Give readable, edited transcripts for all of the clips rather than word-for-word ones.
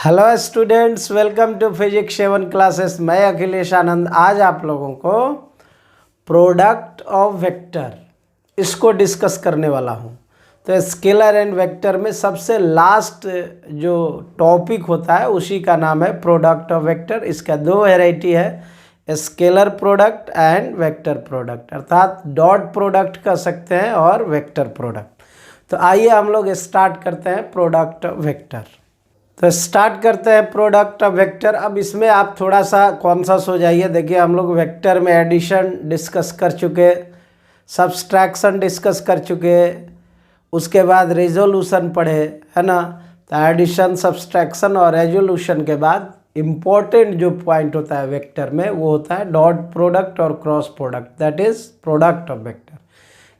Hello students, welcome to physics 7 classes. मैं अखिलेश आनंद आज आप लोगों को प्रोडक्ट ऑफ वेक्टर इसको डिस्कस करने वाला हूं। तो स्केलर एंड वेक्टर में सबसे लास्ट जो टॉपिक होता है उसी का नाम है प्रोडक्ट ऑफ वेक्टर। इसका दो वेराइटी है, scalar product and vector product, अर्थात डॉट प्रोडक्ट कह सकते हैं और वेक्टर प्रोडक्ट। तो आइए हम लोग स्टार्ट करते हैं प्रोडक्ट ऑफ वेक्टर। तो स्टार्ट करते हैं प्रोडक्ट ऑफ वेक्टर। अब इसमें आप थोड़ा सा कॉन्शियस हो जाइए। देखिए, हम लोग वेक्टर में एडिशन डिस्कस कर चुके, सब्सट्रैक्शन डिस्कस कर चुके, उसके बाद रेजोल्यूशन पढ़े, है ना। तो एडिशन, सब्सट्रैक्शन और रेजोल्यूशन के बाद इम्पोर्टेंट जो पॉइंट होता है वेक्टर में वो होता है डॉट प्रोडक्ट और cross product, that is product of vector.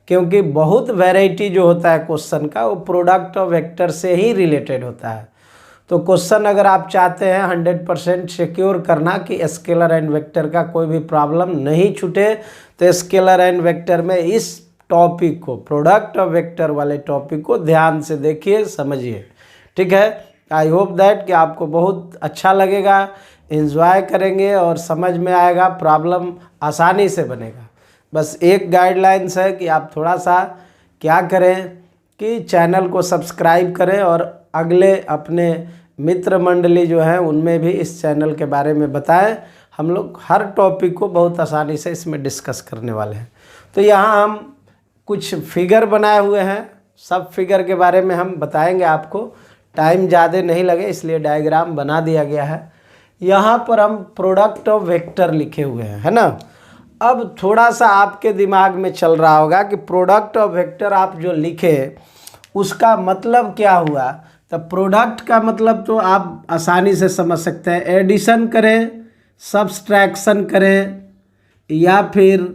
क्योंकि बहुत वैरायटी जो होता है क्वेश्चन का वो प्रोडक्ट ऑफ वेक्टर से ही रिलेटेड होता है। तो क्वेश्चन अगर आप चाहते हैं 100% सिक्योर करना कि स्केलर एंड वेक्टर का कोई भी प्रॉब्लम नहीं छूटे, तो स्केलर एंड वेक्टर में इस टॉपिक को, प्रोडक्ट ऑफ वेक्टर वाले टॉपिक को ध्यान से देखिए, समझिए, ठीक है। आई होप दैट कि आपको बहुत अच्छा लगेगा, एंजॉय करेंगे और समझ में आएगा, प्रॉब्लम आसानी से बनेगा। बस एक गाइडलाइंस है कि आप थोड़ा सा क्या करें कि चैनल को सब्सक्राइब करें और अगले अपने मित्र मंडली जो हैं उनमें भी इस चैनल के बारे में बताएं। हम लोग हर टॉपिक को बहुत आसानी से इसमें डिस्कस करने वाले हैं। तो यहाँ हम कुछ फिगर बनाए हुए हैं, सब फिगर के बारे में हम बताएंगे आपको। टाइम ज़्यादा नहीं लगे इसलिए डायग्राम बना दिया गया है। यहाँ पर हम प्रोडक्ट ऑफ वेक्टर लिखे हुए हैं, है ना। अब थोड़ा सा आपके दिमाग में चल रहा होगा कि प्रोडक्ट ऑफ वेक्टर आप जो लिखे उसका मतलब क्या हुआ। तो प्रोडक्ट का मतलब तो आप आसानी से समझ सकते हैं, एडिशन करें, सब्सट्रैक्शन करें या फिर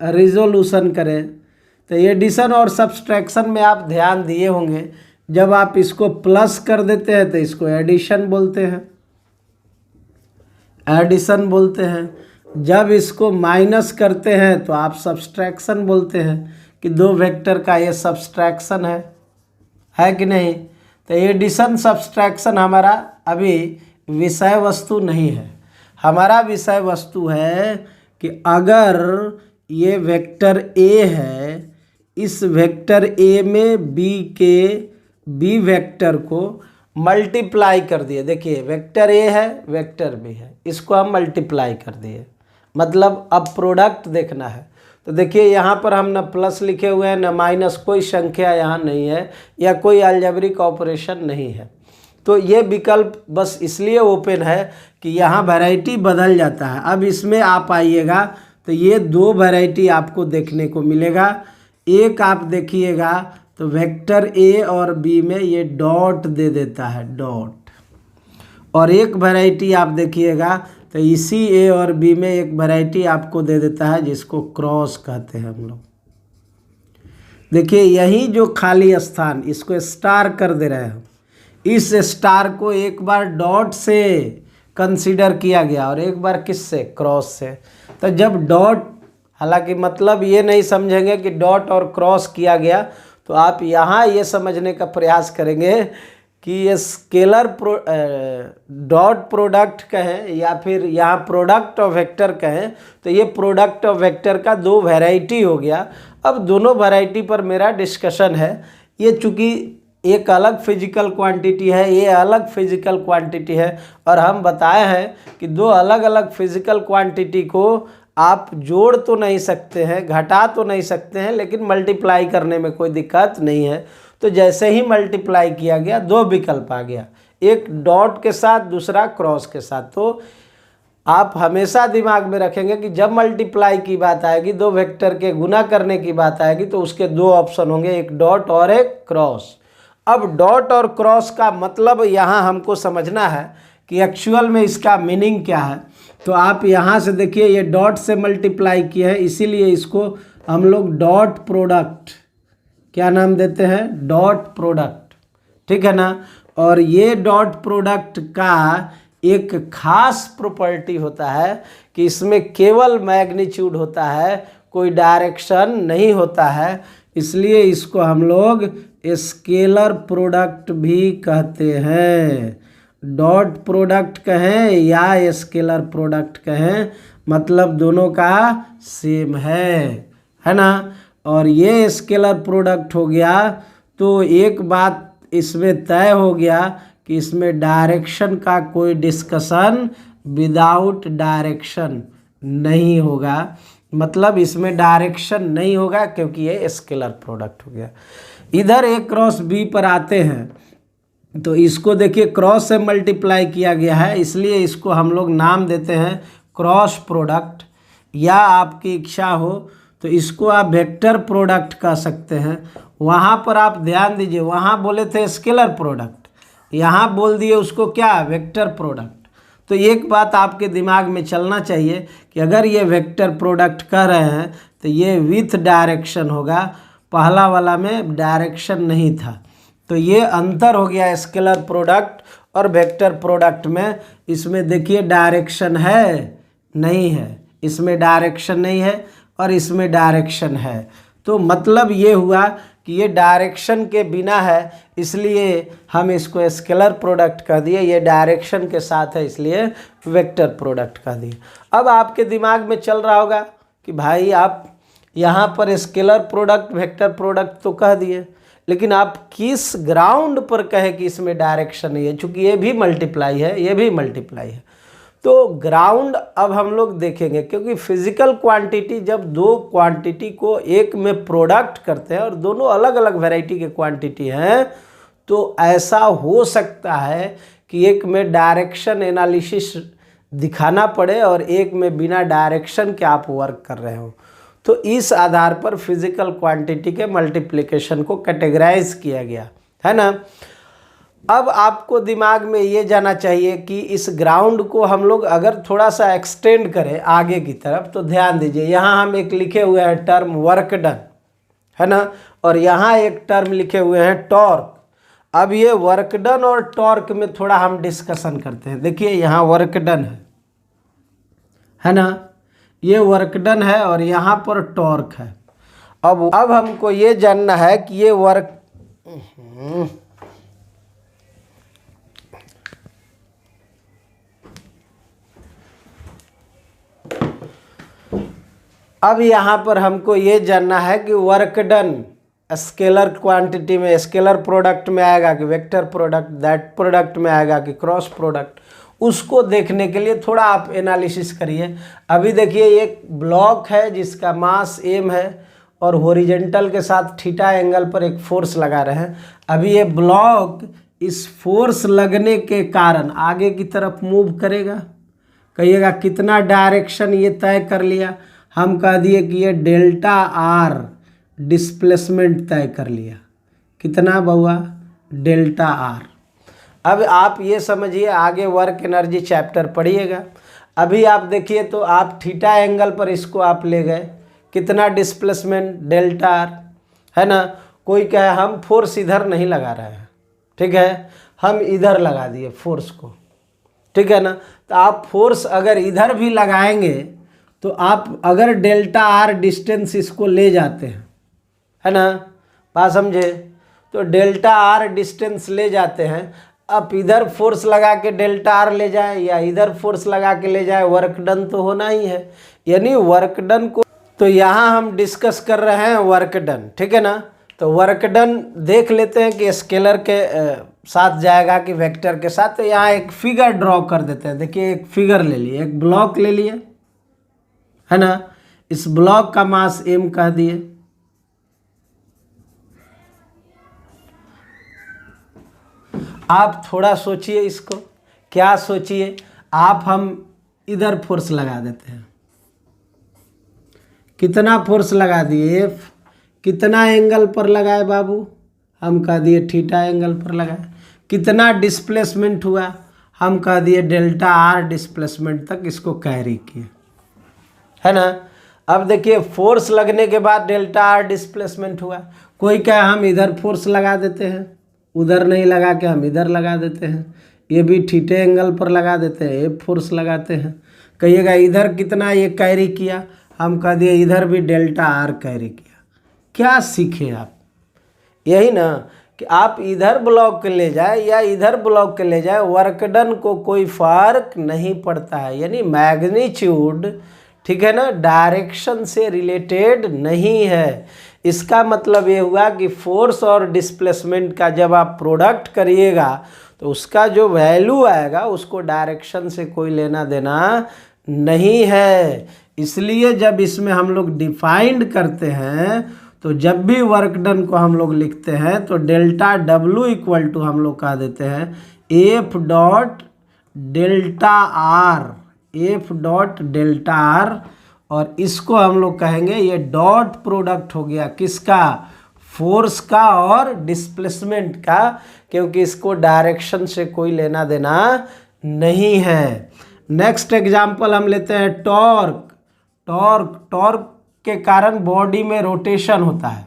रिजोल्यूशन करें। तो एडिशन और सब्सट्रैक्शन में आप ध्यान दिए होंगे, जब आप इसको प्लस कर देते हैं तो इसको एडिशन बोलते हैं, एडिशन बोलते हैं। जब इसको माइनस करते हैं तो आप सब्सट्रैक्शन बोलते हैं कि दो वेक्टर का ये सब्सट्रैक्शन है कि नहीं। तो एडिशन सब्सट्रैक्शन हमारा अभी विषय वस्तु नहीं है। हमारा विषय वस्तु है कि अगर ये वेक्टर ए है, इस वेक्टर ए में बी वेक्टर को मल्टीप्लाई कर दिए। देखिए, वेक्टर ए है, वेक्टर बी है, इसको हम मल्टीप्लाई कर दिए, मतलब अब प्रोडक्ट देखना है। तो देखिए, यहाँ पर हम न प्लस लिखे हुए हैं न माइनस, कोई संख्या यहाँ नहीं है या कोई अलजेब्रिक ऑपरेशन नहीं है। तो ये विकल्प बस इसलिए ओपन है कि यहाँ वैरायटी बदल जाता है। अब इसमें आप आइएगा तो ये दो वैरायटी आपको देखने को मिलेगा। एक आप देखिएगा तो वेक्टर ए और बी में ये डॉट दे देता है, डॉट। और एक वैरायटी आप देखिएगा तो इसी ए और बी में एक वैरायटी आपको दे देता है जिसको क्रॉस कहते हैं हम लोग। देखिए, यही जो खाली स्थान, इसको स्टार कर दे रहे हैं। इस स्टार को एक बार डॉट से कंसीडर किया गया और एक बार किससे, क्रॉस से। तो जब डॉट, हालांकि मतलब ये नहीं समझेंगे कि डॉट और क्रॉस किया गया, तो आप यहाँ ये समझने का प्रयास करेंगे कि ये स्केलर डॉट प्रोडक्ट कहें या फिर यहाँ प्रोडक्ट ऑफ वेक्टर कहें, तो ये प्रोडक्ट ऑफ वेक्टर का दो वैरायटी हो गया। अब दोनों वैरायटी पर मेरा डिस्कशन है। ये चूँकि एक अलग फिजिकल क्वांटिटी है, ये अलग फिजिकल क्वांटिटी है, और हम बताए हैं कि दो अलग अलग फिजिकल क्वांटिटी को आप जोड़ तो नहीं सकते हैं, घटा तो नहीं सकते हैं, लेकिन मल्टीप्लाई करने में कोई दिक्कत नहीं है। तो जैसे ही मल्टीप्लाई किया गया, दो विकल्प आ गया, एक डॉट के साथ, दूसरा क्रॉस के साथ। तो आप हमेशा दिमाग में रखेंगे कि जब मल्टीप्लाई की बात आएगी, दो वेक्टर के गुना करने की बात आएगी, तो उसके दो ऑप्शन होंगे, एक डॉट और एक क्रॉस। अब डॉट और क्रॉस का मतलब यहाँ हमको समझना है कि एक्चुअल में इसका मीनिंग क्या है। तो आप यहाँ से देखिए, ये डॉट से मल्टीप्लाई किया है, इसीलिए इसको हम लोग डॉट प्रोडक्ट, क्या नाम देते हैं, डॉट प्रोडक्ट, ठीक है ना। और ये डॉट प्रोडक्ट का एक खास प्रॉपर्टी होता है कि इसमें केवल मैग्नीट्यूड होता है, कोई डायरेक्शन नहीं होता है, इसलिए इसको हम लोग स्केलर प्रोडक्ट भी कहते हैं। डॉट प्रोडक्ट कहें या स्केलर प्रोडक्ट कहें, मतलब दोनों का सेम है ना। और ये स्केलर प्रोडक्ट हो गया तो एक बात इसमें तय हो गया कि इसमें डायरेक्शन का कोई डिस्कशन विदाउट डायरेक्शन नहीं होगा, मतलब इसमें डायरेक्शन नहीं होगा क्योंकि ये स्केलर प्रोडक्ट हो गया। इधर ए क्रॉस बी पर आते हैं तो इसको देखिए क्रॉस से मल्टीप्लाई किया गया है, इसलिए इसको हम लोग नाम देते हैं क्रॉस प्रोडक्ट, या आपकी इच्छा हो तो इसको आप वेक्टर प्रोडक्ट कह सकते हैं। वहाँ पर आप ध्यान दीजिए, वहाँ बोले थे स्केलर प्रोडक्ट, यहाँ बोल दिए उसको क्या, वेक्टर प्रोडक्ट। तो एक बात आपके दिमाग में चलना चाहिए कि अगर ये वेक्टर प्रोडक्ट कर रहे हैं तो ये विथ डायरेक्शन होगा, पहला वाला में डायरेक्शन नहीं था। तो ये अंतर हो गया स्केलर प्रोडक्ट और वेक्टर प्रोडक्ट में। इसमें देखिए डायरेक्शन है नहीं है, इसमें डायरेक्शन नहीं है और इसमें डायरेक्शन है। तो मतलब ये हुआ कि ये डायरेक्शन के बिना है, इसलिए हम इसको स्केलर प्रोडक्ट कह दिए। ये डायरेक्शन के साथ है इसलिए वेक्टर प्रोडक्ट कह दिए। अब आपके दिमाग में चल रहा होगा कि भाई आप यहाँ पर स्केलर प्रोडक्ट वेक्टर प्रोडक्ट तो कह दिए, लेकिन आप किस ग्राउंड पर कहे कि इसमें डायरेक्शन नहीं है, चूँकि ये भी मल्टीप्लाई है ये भी मल्टीप्लाई है। तो ग्राउंड अब हम लोग देखेंगे, क्योंकि फिजिकल क्वांटिटी जब दो क्वांटिटी को एक में प्रोडक्ट करते हैं और दोनों अलग अलग वैरायटी के क्वांटिटी हैं, तो ऐसा हो सकता है कि एक में डायरेक्शन एनालिसिस दिखाना पड़े और एक में बिना डायरेक्शन के आप वर्क कर रहे हो। तो इस आधार पर फिजिकल क्वांटिटी के मल्टीप्लिकेशन को कैटेगराइज किया गया है ना। अब आपको दिमाग में ये जाना चाहिए कि इस ग्राउंड को हम लोग अगर थोड़ा सा एक्सटेंड करें आगे की तरफ, तो ध्यान दीजिए यहाँ हम एक लिखे हुए हैं टर्म वर्क डन है ना, और यहाँ एक टर्म लिखे हुए हैं टॉर्क। अब ये वर्क डन और टॉर्क में थोड़ा हम डिस्कशन करते हैं। देखिए यहाँ वर्क डन है ना, ये वर्क डन है और यहाँ पर टॉर्क है। अब हमको ये जानना है कि ये वर्क अब यहाँ पर हमको ये जानना है कि वर्क डन स्केलर क्वांटिटी में स्केलर प्रोडक्ट में आएगा कि वेक्टर प्रोडक्ट, दैट प्रोडक्ट में आएगा कि क्रॉस प्रोडक्ट। उसको देखने के लिए थोड़ा आप एनालिसिस करिए। अभी देखिए एक ब्लॉक है जिसका मास m है और हॉरिजेंटल के साथ थीटा एंगल पर एक फोर्स लगा रहे हैं। अभी ये ब्लॉक इस फोर्स लगने के कारण आगे की तरफ मूव करेगा। कहिएगा कितना डायरेक्शन ये तय कर लिया, हम कह दिए कि ये डेल्टा आर डिस्प्लेसमेंट तय कर लिया। कितना बहुआ, डेल्टा आर। अब आप ये समझिए, आगे वर्क एनर्जी चैप्टर पढ़िएगा। अभी आप देखिए तो आप थीटा एंगल पर इसको आप ले गए, कितना डिस्प्लेसमेंट, डेल्टा आर है ना। कोई कहे हम फोर्स इधर नहीं लगा रहे हैं, ठीक है, हम इधर लगा दिए फोर्स को, ठीक है ना। तो आप फोर्स अगर इधर भी लगाएंगे तो आप अगर डेल्टा आर डिस्टेंस इसको ले जाते हैं, है ना, बात समझे, तो डेल्टा आर डिस्टेंस ले जाते हैं। आप इधर फोर्स लगा के डेल्टा आर ले जाए या इधर फोर्स लगा के ले जाए, वर्क डन तो होना ही है। यानी वर्क डन को तो यहाँ हम डिस्कस कर रहे हैं वर्क डन, ठीक है ना। तो वर्क डन देख लेते हैं कि स्केलर के साथ जाएगा कि वेक्टर के साथ। तो यहाँ एक फिगर ड्रॉ कर देते हैं। देखिए एक फिगर ले लिए, एक ब्लॉक ले लिए है ना, इस ब्लॉक का मास m कह दिए। आप थोड़ा सोचिए इसको, क्या सोचिए आप, हम इधर फोर्स लगा देते हैं। कितना फोर्स लगा दिए, F कितना एंगल पर लगाए बाबू, हम कह दिए थीटा एंगल पर लगाए। कितना डिस्प्लेसमेंट हुआ, हम कह दिए डेल्टा आर डिस्प्लेसमेंट तक इसको कैरी किए, है ना। अब देखिए फोर्स लगने के बाद डेल्टा आर डिस्प्लेसमेंट हुआ। कोई कहे हम इधर फोर्स लगा देते हैं, उधर नहीं लगा के हम इधर लगा देते हैं। ये भी थीटे एंगल पर लगा देते हैं, एफ फोर्स लगाते हैं। कहिएगा इधर कितना ये कैरी किया, हम कह दिए इधर भी डेल्टा आर कैरी किया। क्या सीखे आप, यही ना कि आप इधर ब्लॉक ले जाए या इधर ब्लॉक ले जाए, वर्क डन को कोई फर्क नहीं पड़ता है। यानी मैग्नीट्यूड, ठीक है ना, डायरेक्शन से रिलेटेड नहीं है। इसका मतलब ये हुआ कि फोर्स और डिस्प्लेसमेंट का जब आप प्रोडक्ट करिएगा तो उसका जो वैल्यू आएगा उसको डायरेक्शन से कोई लेना देना नहीं है। इसलिए जब इसमें हम लोग डिफाइंड करते हैं तो जब भी वर्क डन को हम लोग लिखते हैं तो डेल्टा डब्ल्यू इक्वल टू हम लोग कह देते हैं F dot delta R, F dot delta R. और इसको हम लोग कहेंगे ये डॉट प्रोडक्ट हो गया किसका, फोर्स का और डिस्प्लेसमेंट का, क्योंकि इसको डायरेक्शन से कोई लेना देना नहीं है। नेक्स्ट एग्जांपल हम लेते हैं टॉर्क। टॉर्क, टॉर्क के कारण बॉडी में रोटेशन होता है।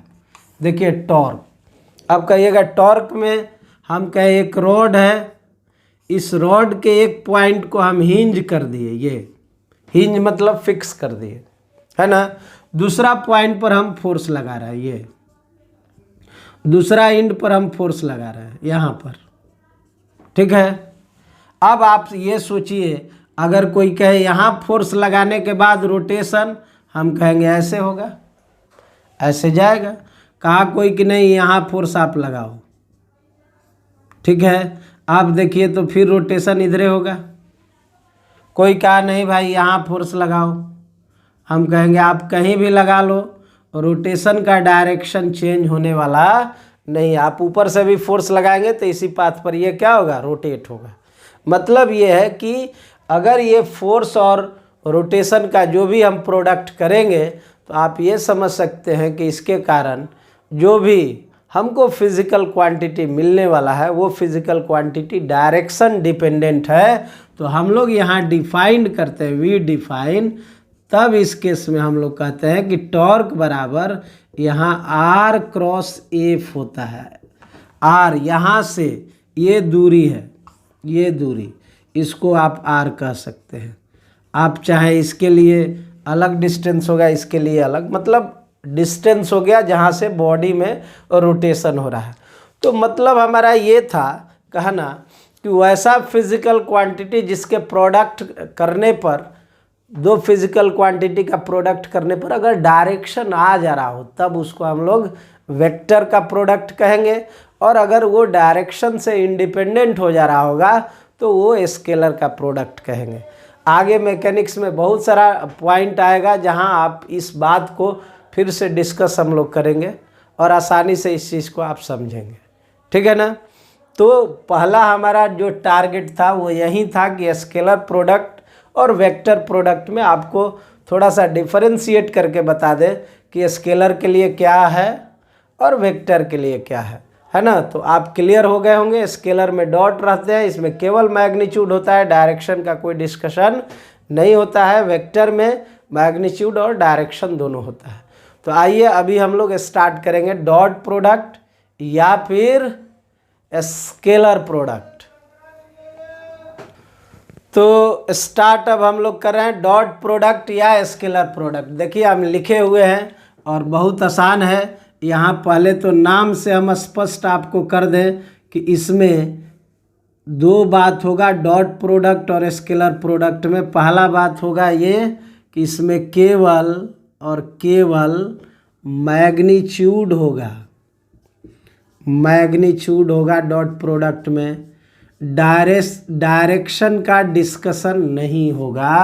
देखिए टॉर्क, अब कहिएगा टॉर्क में हम कहे एक रॉड है, इस रॉड के एक पॉइंट को हम हिंज कर दिए, ये हिंज मतलब फिक्स कर दिए, है ना। दूसरा पॉइंट पर हम फोर्स लगा रहे हैं, ये दूसरा एंड पर हम फोर्स लगा रहे हैं यहाँ पर, ठीक है। अब आप ये सोचिए, अगर कोई कहे यहाँ फोर्स लगाने के बाद रोटेशन, हम कहेंगे ऐसे होगा, ऐसे जाएगा। कहा कोई कि नहीं यहाँ फोर्स आप लगाओ, ठीक है, आप देखिए तो फिर रोटेशन इधरे होगा। कोई कहा नहीं भाई यहाँ फोर्स लगाओ, हम कहेंगे आप कहीं भी लगा लो, रोटेशन का डायरेक्शन चेंज होने वाला नहीं। आप ऊपर से भी फोर्स लगाएंगे तो इसी पाथ पर ये क्या होगा, रोटेट होगा। मतलब ये है कि अगर ये फोर्स और रोटेशन का जो भी हम प्रोडक्ट करेंगे तो आप ये समझ सकते हैं कि इसके कारण जो भी हमको फिजिकल क्वांटिटी मिलने वाला है वो फिजिकल क्वांटिटी डायरेक्शन डिपेंडेंट है। तो हम लोग यहाँ डिफाइंड करते हैं, वी डिफाइन, तब इस केस में हम लोग कहते हैं कि टॉर्क बराबर यहाँ आर क्रॉस एफ होता है। आर यहाँ से ये दूरी है, ये दूरी, इसको आप आर कह सकते हैं। आप चाहे इसके लिए अलग डिस्टेंस होगा, इसके लिए अलग, मतलब डिस्टेंस हो गया जहाँ से बॉडी में रोटेशन हो रहा है। तो मतलब हमारा ये था कहना कि वैसा फिजिकल क्वांटिटी जिसके प्रोडक्ट करने पर, दो फिजिकल क्वांटिटी का प्रोडक्ट करने पर अगर डायरेक्शन आ जा रहा हो तब उसको हम लोग वेक्टर का प्रोडक्ट कहेंगे, और अगर वो डायरेक्शन से इंडिपेंडेंट हो जा रहा होगा तो वो स्केलर का प्रोडक्ट कहेंगे। आगे मैकेनिक्स में बहुत सारा पॉइंट आएगा जहां आप इस बात को फिर से डिस्कस हम लोग करेंगे और आसानी से इस चीज़ को आप समझेंगे, ठीक है ना। तो पहला हमारा जो टारगेट था वो यही था कि स्केलर प्रोडक्ट और वेक्टर प्रोडक्ट में आपको थोड़ा सा डिफरेंशिएट करके बता दें कि स्केलर के लिए क्या है और वेक्टर के लिए क्या है ना। तो आप क्लियर हो गए होंगे। स्केलर में डॉट रहते हैं, इसमें केवल मैग्नीट्यूड होता है, डायरेक्शन का कोई डिस्कशन नहीं होता है। वेक्टर में मैग्नीट्यूड और डायरेक्शन दोनों होता है। तो आइए अभी हम लोग स्टार्ट करेंगे डॉट प्रोडक्ट या फिर स्केलर प्रोडक्ट। तो स्टार्ट अब हम लोग कर रहे हैं डॉट प्रोडक्ट या स्केलर प्रोडक्ट। देखिए हम लिखे हुए हैं और बहुत आसान है। यहाँ पहले तो नाम से हम स्पष्ट आपको कर दें कि इसमें दो बात होगा डॉट प्रोडक्ट और स्केलर प्रोडक्ट में। पहला बात होगा ये कि इसमें केवल और केवल मैग्नीट्यूड होगा, मैग्नीट्यूड होगा डॉट प्रोडक्ट में। डायरेक्शन का डिस्कशन नहीं होगा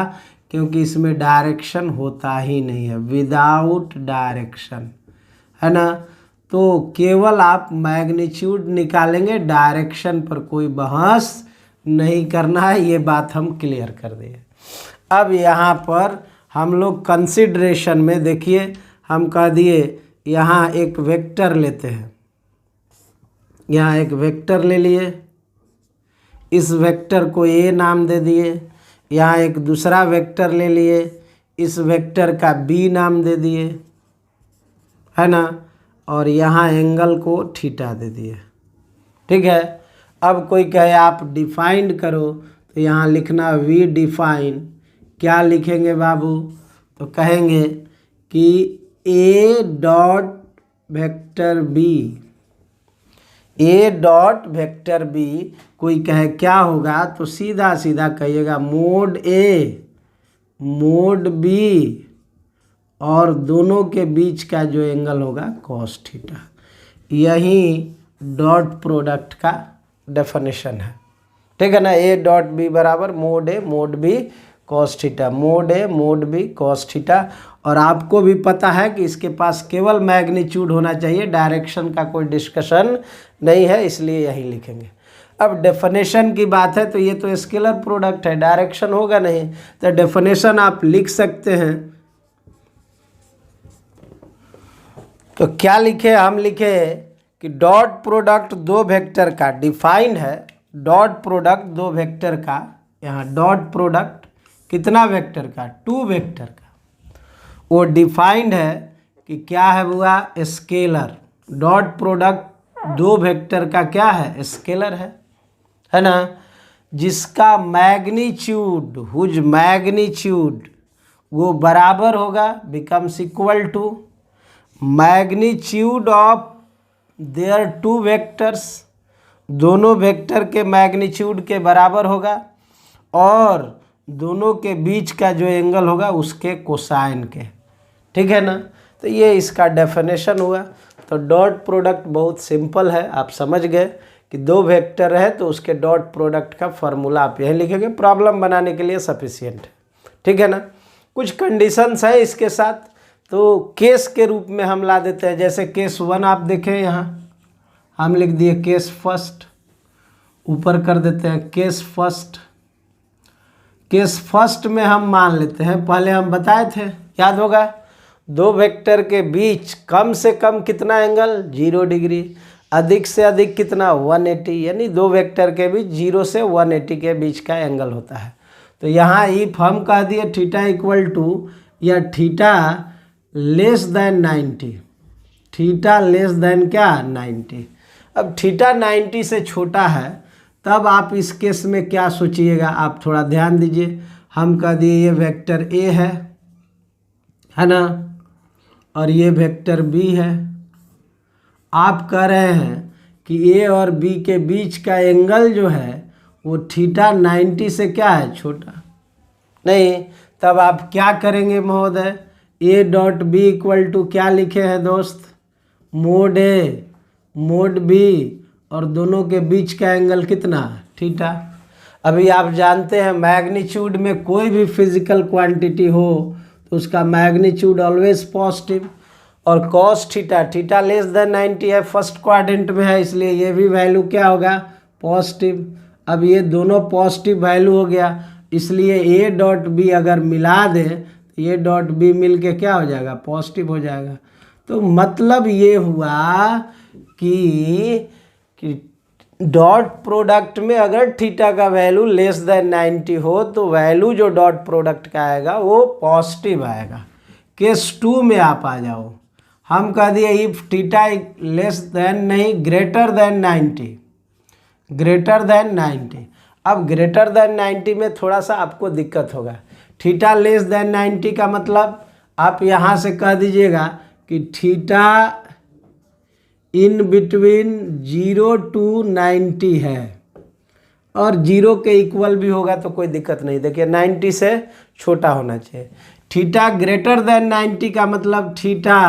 क्योंकि इसमें डायरेक्शन होता ही नहीं है, विदाउट डायरेक्शन, है ना। तो केवल आप मैग्नीट्यूड निकालेंगे, डायरेक्शन पर कोई बहस नहीं करना है, ये बात हम क्लियर कर दें। अब यहाँ पर हम लोग कंसिडरेशन में देखिए हम कह दिए यहाँ एक वेक्टर लेते हैं, यहाँ एक वेक्टर ले लिए, इस वेक्टर को ए नाम दे दिए। यहाँ एक दूसरा वेक्टर ले लिए, इस वेक्टर का बी नाम दे दिए, है ना, और यहाँ एंगल को थीटा दे दिए, ठीक है। अब कोई कहे आप डिफाइंड करो तो यहाँ लिखना वी डिफाइन। क्या लिखेंगे बाबू, तो कहेंगे कि A dot vector B A dot vector B कोई कहे क्या होगा तो सीधा सीधा कहिएगा मोड ए मोड बी और दोनों के बीच का जो एंगल होगा कॉस थीटा। यही डॉट प्रोडक्ट का डेफिनेशन है, ठीक है ना। ए डॉट बी बराबर mod A mod B cos theta, mod A mod B cos theta. और आपको भी पता है कि इसके पास केवल मैग्नीट्यूड होना चाहिए, डायरेक्शन का कोई डिस्कशन नहीं है, इसलिए यही लिखेंगे। अब डेफिनेशन की बात है तो ये तो स्केलर प्रोडक्ट है, डायरेक्शन होगा नहीं, तो डेफिनेशन आप लिख सकते हैं। तो क्या लिखे, हम लिखे कि डॉट प्रोडक्ट दो वेक्टर का डिफाइंड है, डॉट प्रोडक्ट दो वेक्टर का, यहाँ डॉट प्रोडक्ट कितना वेक्टर का, 2 वेक्टर का, वो डिफाइंड है कि क्या है हुआ, स्केलर। डॉट प्रोडक्ट दो वेक्टर का क्या है, स्केलर है ना, जिसका मैग्नीट्यूड हुज मैग्नीट्यूड वो बराबर होगा, becomes equal to magnitude of their 2 vectors, दोनों वेक्टर के मैग्नीट्यूड के बराबर होगा, और दोनों के बीच का जो एंगल होगा उसके कोसाइन के, ठीक है ना। तो ये इसका डेफिनेशन हुआ। तो डॉट प्रोडक्ट बहुत सिंपल है, आप समझ गए कि दो वेक्टर है तो उसके डॉट प्रोडक्ट का फॉर्मूला आप यहीं लिखेंगे, प्रॉब्लम बनाने के लिए सफिशिएंट है, ठीक है ना। कुछ कंडीशंस है इसके साथ, तो केस के रूप में हम ला देते हैं। जैसे केस 1 आप देखें, यहाँ हम लिख दिए केस फर्स्ट, ऊपर कर देते हैं केस फर्स्ट। केस फर्स्ट में हम मान लेते हैं, पहले हम बताए थे, याद होगा, दो वेक्टर के बीच कम से कम कितना एंगल, 0 डिग्री, अधिक से अधिक कितना, 180, यानी दो वेक्टर के बीच 0 से 180 के बीच का एंगल होता है। तो यहाँ इफ हम कह दिए थीटा इक्वल टू या theta less than 90, theta less than क्या, 90। अब थीटा 90 से छोटा है, तब आप इस केस में क्या सोचिएगा, आप थोड़ा ध्यान दीजिए। हम कह दिए ये वेक्टर ए है ना, और ये वेक्टर बी है। आप कह रहे हैं कि ए और बी के बीच का एंगल जो है वो थीटा 90 से क्या है, छोटा नहीं। तब आप क्या करेंगे महोदय, A dot B equal to क्या लिखे हैं दोस्त, मोड ए मोड बी, और दोनों के बीच का एंगल कितना, थीटा। अभी आप जानते हैं मैग्नीट्यूड में कोई भी फिजिकल क्वांटिटी हो तो उसका मैग्नीट्यूड ऑलवेज पॉजिटिव, और cos theta, theta less than 90 है, फर्स्ट क्वाड्रेंट में है, इसलिए ये भी वैल्यू क्या होगा, पॉजिटिव। अब ये दोनों पॉजिटिव वैल्यू हो गया, इसलिए ए डॉट बी अगर मिला दे तो ये डॉट बी मिल के क्या हो जाएगा, पॉजिटिव हो जाएगा। तो मतलब ये हुआ कि डॉट प्रोडक्ट में अगर थीटा का वैल्यू लेस देन 90 हो तो वैल्यू जो डॉट प्रोडक्ट का आएगा वो पॉजिटिव आएगा। केस 2 में आप आ जाओ, हम कह दिए इफ थीटा लेस देन नहीं ग्रेटर देन 90, ग्रेटर देन 90। अब ग्रेटर देन 90 में थोड़ा सा आपको दिक्कत होगा। थीटा लेस देन 90 का मतलब आप यहाँ से कह दीजिएगा कि थीटा इन बिटवीन 0 to 90 है, और 0 के इक्वल भी होगा तो कोई दिक्कत नहीं। देखिए 90 से छोटा होना चाहिए। थीटा ग्रेटर देन 90 का मतलब थीटा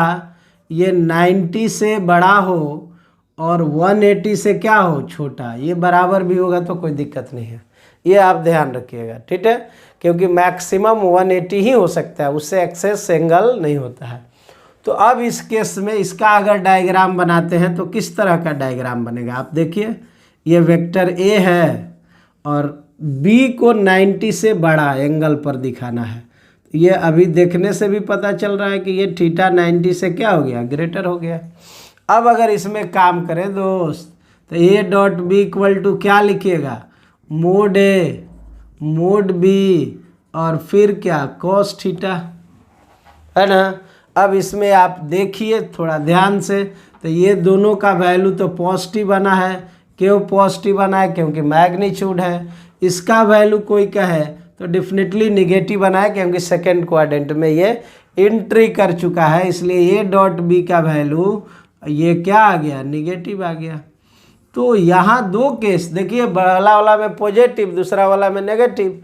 ये 90 से बड़ा हो और 180 से क्या हो, छोटा, ये बराबर भी होगा तो कोई दिक्कत नहीं है। ये आप ध्यान रखिएगा, ठीक है, क्योंकि मैक्सिमम 180 ही हो सकता है, उससे एक्सेस एंगल नहीं होता है। तो अब इस केस में इसका अगर डायग्राम बनाते हैं तो किस तरह का डायग्राम बनेगा, आप देखिए, ये वेक्टर ए है और बी को 90 से बड़ा एंगल पर दिखाना है। ये अभी देखने से भी पता चल रहा है कि ये थीटा 90 से क्या हो गया, ग्रेटर हो गया। अब अगर इसमें काम करें दोस्त तो A dot B equal to क्या लिखिएगा, मोड ए मोड बी और फिर क्या, कॉस थीटा, है ना। अब इसमें आप देखिए थोड़ा ध्यान से, तो ये दोनों का वैल्यू तो पॉजिटिव बना है। क्यों पॉजिटिव बना है, क्योंकि मैग्नीट्यूड है। इसका वैल्यू कोई कहे तो डेफिनेटली निगेटिव बना है, क्योंकि सेकेंड क्वाड्रेंट में ये एंट्री कर चुका है, इसलिए ए डॉट बी का वैल्यू ये क्या आ गया, निगेटिव आ गया। तो यहाँ दो केस देखिए, पहला वाला में पॉजिटिव, दूसरा वाला में नेगेटिव।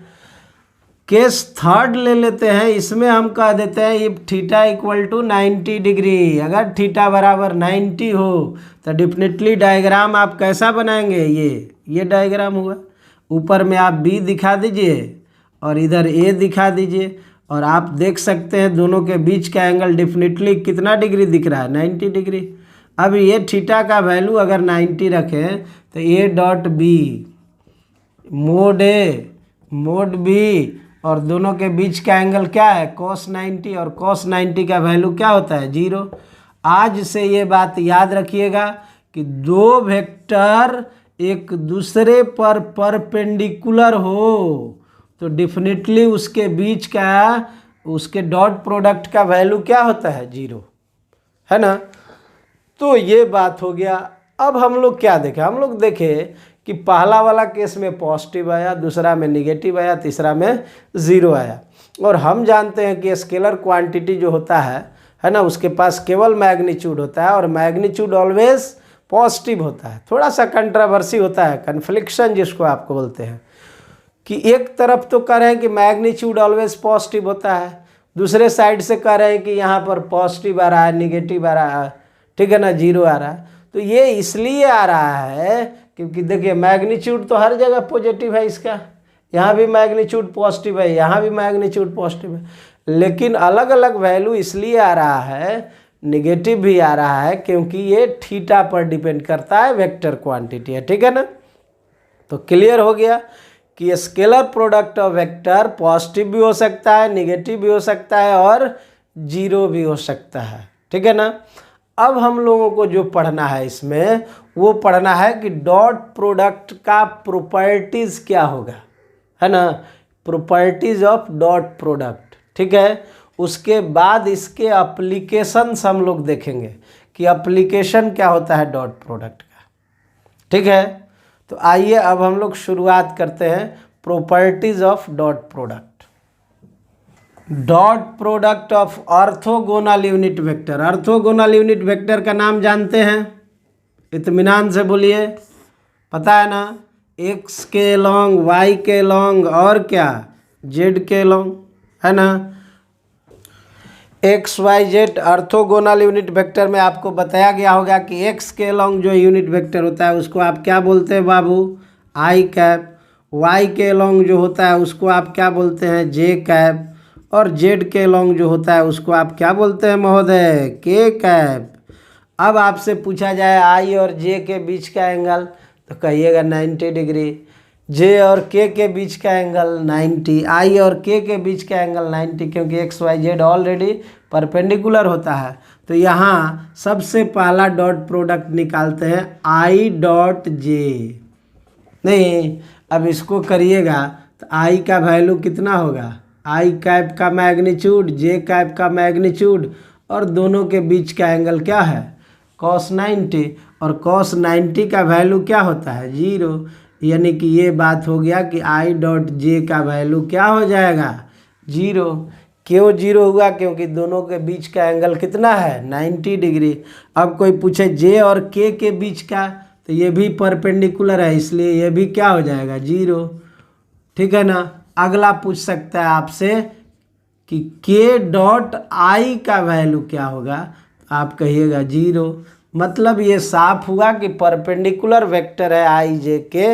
केस थर्ड ले लेते हैं, इसमें हम कह देते हैं if theta equal to 90 degree. अगर थीटा बराबर 90 हो तो डेफिनेटली डायग्राम आप कैसा बनाएंगे, ये डायग्राम हुआ। ऊपर में आप बी दिखा दीजिए और इधर ए दिखा दीजिए, और आप देख सकते हैं दोनों के बीच का एंगल डेफिनेटली कितना डिग्री दिख रहा है, 90 डिग्री। अब ये थीटा का वैल्यू अगर 90 रखें तो A dot B mod A mod B, और दोनों के बीच का एंगल क्या है, cos 90, और cos 90 का वैल्यू क्या होता है, 0। आज से ये बात याद रखिएगा कि दो वेक्टर एक दूसरे पर परपेंडिकुलर हो तो डेफिनेटली उसके बीच का, उसके डॉट प्रोडक्ट का वैल्यू क्या होता है, 0, है ना। तो ये बात हो गया। अब हम लोग क्या देखें, हम लोग देखें कि पहला वाला केस में पॉजिटिव आया, दूसरा में निगेटिव आया, तीसरा में 0 आया। और हम जानते हैं कि स्केलर क्वांटिटी जो होता है ना, उसके पास केवल मैग्नीट्यूड होता है, और मैग्नीट्यूड ऑलवेज पॉजिटिव होता है। थोड़ा सा कंट्रोवर्सी होता है, कन्फ्लिक्शन जिसको आपको बोलते हैं, कि एक तरफ तो कह रहे हैं कि मैग्नीट्यूड ऑलवेज पॉजिटिव होता है, दूसरे साइड से कह रहे हैं कि यहाँ पर पॉजिटिव आ रहा है, निगेटिव आ रहा है, ठीक है ना, 0 आ रहा है। तो ये इसलिए आ रहा है क्योंकि देखिए मैग्नीट्यूड तो हर जगह पॉजिटिव है, इसका यहाँ भी मैग्नीट्यूड पॉजिटिव है, यहाँ भी मैग्नीट्यूड पॉजिटिव है, लेकिन अलग अलग वैल्यू इसलिए आ रहा है, निगेटिव भी आ रहा है, क्योंकि ये थीटा पर डिपेंड करता है, वेक्टर क्वांटिटी है, ठीक है ना। तो क्लियर हो गया कि scalar product of vector positive भी हो सकता है, निगेटिव भी हो सकता है, और 0 भी हो सकता है, ठीक है ना। अब हम लोगों को जो पढ़ना है इसमें, वो पढ़ना है कि डॉट प्रोडक्ट का प्रॉपर्टीज क्या होगा, है ना, प्रॉपर्टीज ऑफ डॉट प्रोडक्ट, ठीक है। उसके बाद इसके एप्लीकेशंस हम लोग देखेंगे कि एप्लीकेशन क्या होता है डॉट प्रोडक्ट का, ठीक है। तो आइए अब हम लोग शुरुआत करते हैं properties of dot product. Dot product of orthogonal unit vector. Orthogonal unit vector का नाम जानते हैं, इत्मीनान से बोलिए, पता है ना, x के लॉन्ग, y के लॉन्ग, और क्या, z के लॉन्ग, है ना। X y z orthogonal unit vector में आपको बताया गया होगा कि x के लॉन्ग जो यूनिट वेक्टर होता है उसको आप क्या बोलते हैं बाबू, आई कैप। y के लॉन्ग जो होता है उसको आप क्या बोलते हैं, जे कैप। और z के लॉन्ग जो होता है उसको आप क्या बोलते हैं महोदय, के कैप। अब आपसे पूछा जाए i और j के बीच का एंगल, तो कहिएगा 90 डिग्री। j और k के बीच का एंगल 90, i और k के बीच का एंगल 90, क्योंकि x y z already perpendicular होता है। तो यहाँ सबसे पहला डॉट प्रोडक्ट निकालते हैं i डॉट j। नहीं, अब इसको करिएगा तो i का वैल्यू कितना होगा, आई कैप का मैग्नीट्यूड, जे कैप का मैग्नीट्यूड, और दोनों के बीच का एंगल क्या है, cos 90, और cos 90 का वैल्यू क्या होता है, 0। यानी कि ये बात हो गया कि आई डॉट जे का वैल्यू क्या हो जाएगा, 0। क्यों 0 हुआ, क्योंकि दोनों के बीच का एंगल कितना है, 90 डिग्री। अब कोई पूछे जे और के बीच का, तो ये भी परपेंडिकुलर है, इसलिए ये भी क्या हो जाएगा, 0, ठीक है ना। अगला पूछ सकता है आपसे कि के डॉट आई का वैल्यू क्या होगा, आप कहिएगा 0। मतलब ये साफ हुआ कि परपेंडिकुलर वेक्टर है आई जे के,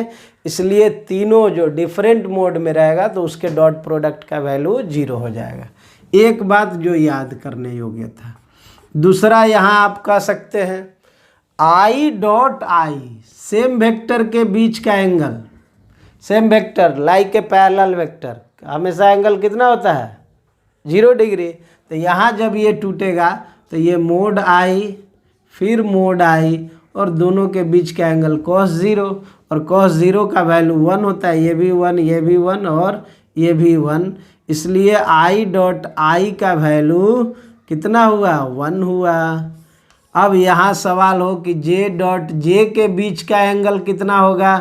इसलिए तीनों जो डिफरेंट मोड में रहेगा तो उसके डॉट प्रोडक्ट का वैल्यू 0 हो जाएगा। एक बात जो याद करने योग्य था। दूसरा यहाँ आप कह सकते हैं I dot I, same vector के बीच का angle, same vector like a parallel vector, हमेशा एंगल कितना होता है, 0 डिग्री। तो यहाँ जब ये टूटेगा तो ये मोड आई, फिर मोड आई, और दोनों के बीच का एंगल cos 0, और cos 0 का वैल्यू 1 होता है, ये भी 1, ये भी 1, और ये भी 1, इसलिए आई डॉट आई का वैल्यू कितना हुआ, 1 हुआ। अब यहाँ सवाल हो कि जे डॉट जे के बीच का एंगल कितना होगा,